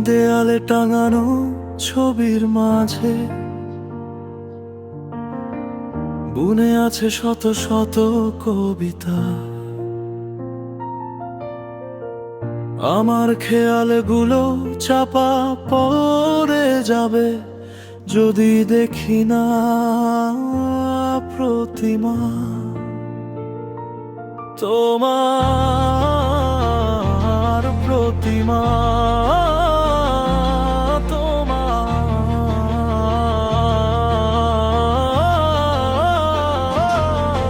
দেয়ালে টাঙানো ছবির মাঝে বুনে আছে শত শত কবিতা। আমার খেয়ালগুলো চাপা পড়ে যাবে যদি দেখি না প্রতিমা তোমার, প্রতিমা তোমার।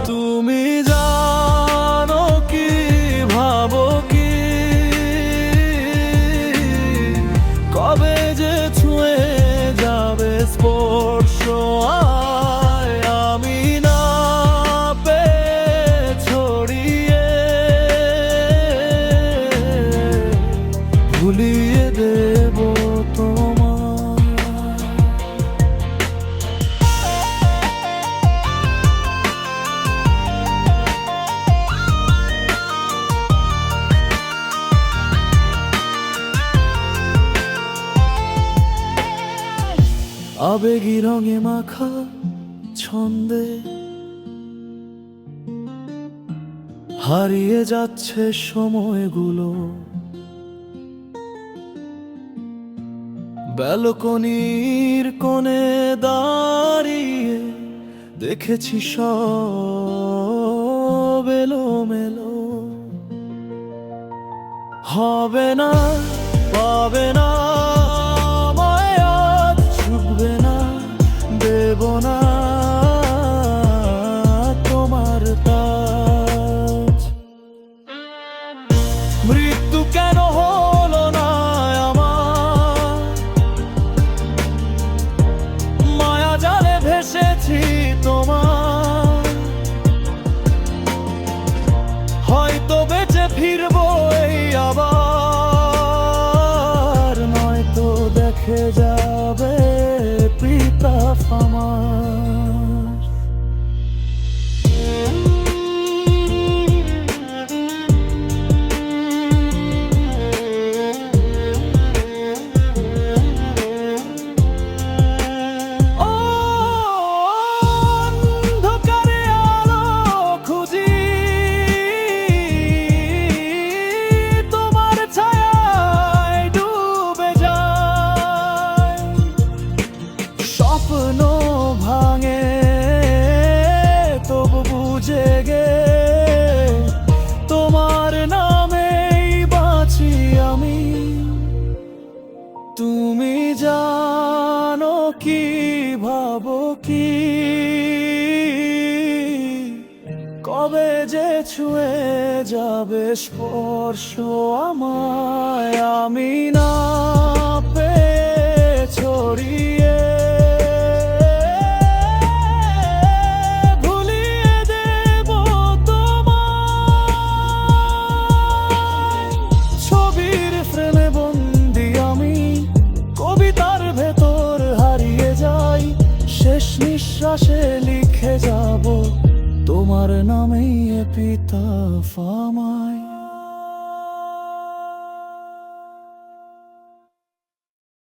তুমি জানো কি ভাবো কি, কবে যে ছুঁয়ে যাবে স্পর্শ আয় আমি না পেয়ে ছড়িয়ে ভুলিয়ে দেব তোমার। আবেগী রঙে মাখা ছন্দে হারিয়ে যাচ্ছে সময়গুলো। ব্যালকনির কোণে দাঁড়িয়ে দেখেছি সব এলোমেলো। হবে না, পাবে না, মায়া ছুটবে না, দেব না তোমার তাজ। মৃত্যু কেন হলো না আমার, মায়া জালে ভেসেছি তোমার। হয়তো বেঁচে ফিরবো এই আবার, নয়তো দেখে যাবে পিতাফ আমার। অন্ধকারে আলো খুঁজি, তোমার ছায়ায় ডুবে যায়। স্বপ্ন ভাঙে তবু বুঝে গে, তোমার নামেই বাঁচি আমি। তুমি জানো কি ভাবো কি, কবে যে ছুঁয়ে যাবে স্পর্শ আমায় আমি না পেয়ে ছড়িয়ে ভুলিয়ে দেব তোমায়। ছবির ফ্রেমে বন্দি আমি, কবিতার ভেতর হারিয়ে যাই। শেষ নিঃশ্বাসে লিখে যাব তোমার নামেই এপিতাফ আমার।